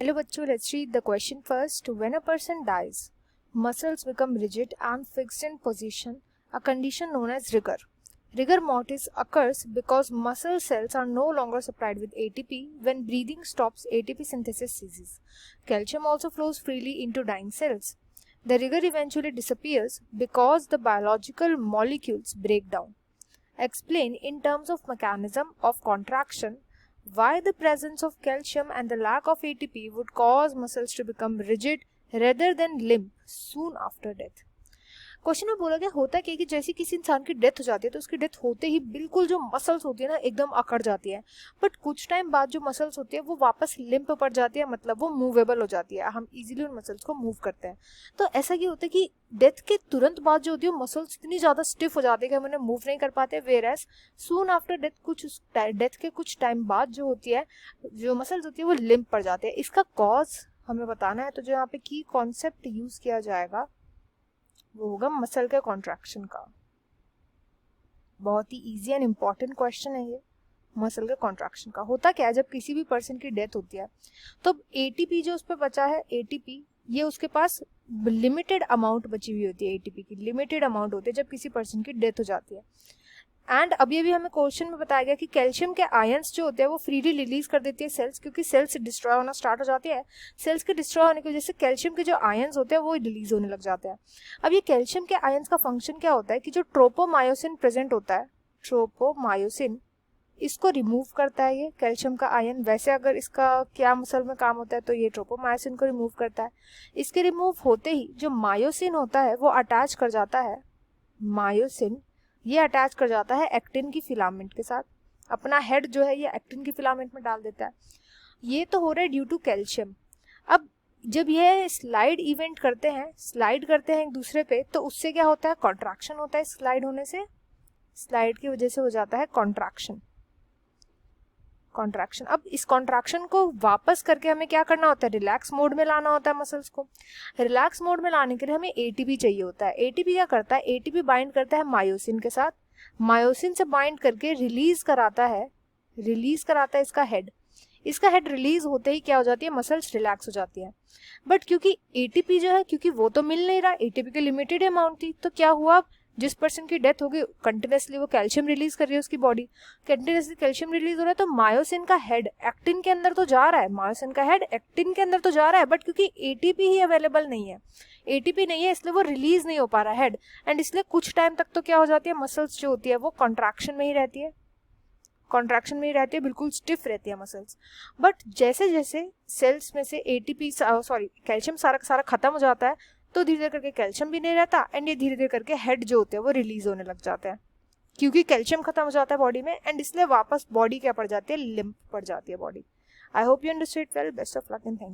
Hello bachcho, let's read the question first. When a person dies, muscles become rigid and fixed in position, a condition known as rigor. Rigor mortis occurs because muscle cells are no longer supplied with ATP. When breathing stops, ATP synthesis ceases. Calcium also flows freely into dying cells. The rigor eventually disappears because the biological molecules break down. Explain in terms of mechanism of contraction why the presence of calcium and the lack of ATP would cause muscles to become rigid rather than limp soon after death. Question में बोला गया होता क्या कि जैसे किसी इंसान की डेथ हो जाती है तो उसकी डेथ होते ही बिल्कुल जो मसल्स होती है ना एकदम अकड़ जाती है, बट कुछ टाइम बाद जो मसल्स होती है वो वापस लिम्प पड़ जाती है, मतलब वो मूवेबल हो जाती है, हम इजीली उन मसल्स को मूव करते हैं. तो ऐसा क्या होता है कि डेथ के तुरंत बाद जो होती है मसल्स इतनी ज़्यादा स्टिफ हो जाती है कि हम उन्हें मूव नहीं कर पाते, whereas soon after death के कुछ टाइम बाद जो होती है जो मसल्स होती है वो लिम्प पड़ जाते हैं. इसका कॉज हमें बताना है, तो जो यहाँ पे की कॉन्सेप्ट यूज किया जाएगा वो होगा मसल के कॉन्ट्रैक्शन का. बहुत ही इजी एंड इम्पॉर्टेंट क्वेश्चन है ये. मसल के कॉन्ट्रैक्शन का होता क्या है, जब किसी भी पर्सन की डेथ होती है तो एटीपी जो उस पर बचा है, एटीपी ये उसके पास लिमिटेड अमाउंट बची हुई होती है, एटीपी की लिमिटेड अमाउंट होती है जब किसी पर्सन की डेथ हो जाती है. एंड अभी हमें क्वेश्चन में बताया गया कि कैल्शियम के आयंस जो होते हैं वो फ्रीली रिलीज कर देती है सेल्स, क्योंकि सेल्स डिस्ट्रॉय होना स्टार्ट हो जाती है. सेल्स के डिस्ट्रॉय होने की वजह से कैल्शियम के जो आयंस होते हैं वो रिलीज होने लग जाते हैं. अब ये कैल्शियम के आयंस का फंक्शन क्या होता है कि जो ट्रोपोमायोसिन प्रेजेंट होता है, ट्रोपोमायोसिन इसको रिमूव करता है ये कैल्शियम का आयन. वैसे अगर इसका क्या मसल में काम होता है तो ये ट्रोपोमायोसिन को रिमूव करता है. इसके रिमूव होते ही जो मायोसिन होता है वो अटैच कर जाता है, मायोसिन ये अटैच कर जाता है एक्टिन की फिलामेंट के साथ. अपना हेड जो है ये एक्टिन की फिलामेंट में डाल देता है. ये तो हो रहा है ड्यू टू कैल्शियम. अब जब ये स्लाइड इवेंट करते हैं, स्लाइड करते हैं एक दूसरे पे, तो उससे क्या होता है, कॉन्ट्रैक्शन होता है. स्लाइड होने से, स्लाइड की वजह से हो जाता है कॉन्ट्रैक्शन. कॉन्ट्रैक्शन. अब इस कॉन्ट्रैक्शन को वापस करके हमें क्या करना होता है, रिलैक्स मोड में लाना होता है मसल्स को. रिलैक्स मोड में लाने के लिए हमें एटीपी चाहिए होता है. एटीपी क्या करता है, एटीपी बाइंड करता है मायोसिन के साथ. मायोसिन से बाइंड करके रिलीज कराता है इसका हेड. इसका हेड रिलीज होते ही क्या हो जाती है, मसल्स रिलैक्स हो जाती है. बट क्योंकि एटीपी जो है, क्योंकि वो तो मिल नहीं रहा, एटीपी की लिमिटेड अमाउंट थी, तो क्या हुआ, जिस पर्सन की डेथ होगी कंटिन्यूसली वो कैल्शियम रिलीज कर रही है, उसकी बॉडी कंटिन्यूसली कैल्शियम रिलीज हो रहा है, तो मायोसिन का हेड एक्टिन के अंदर तो जा रहा है, मायोसिन का हेड एक्टिन के अंदर तो जा रहा है, बट क्योंकि एटीपी ही अवेलेबल नहीं है, एटीपी नहीं है, इसलिए वो रिलीज नहीं हो पा रहा हेड. एंड इसलिए कुछ टाइम तक तो क्या हो जाती है, मसल्स जो होती है वो कॉन्ट्रैक्शन में ही रहती है, बिल्कुल स्टिफ रहती है मसल्स. बट जैसे जैसे सेल्स में से एटीपी कैल्शियम सारा खत्म हो जाता है, तो धीरे धीरे करके कैल्शियम भी नहीं रहता, एंड ये धीरे धीरे करके हेड जो होते हैं वो रिलीज होने लग जाते हैं, क्योंकि कैल्शियम खत्म हो जाता है बॉडी में, एंड इसलिए वापस बॉडी क्या पड़ जाती है, लिम्प पड़ जाती है body. I hope you understood well. Best of luck and thank you.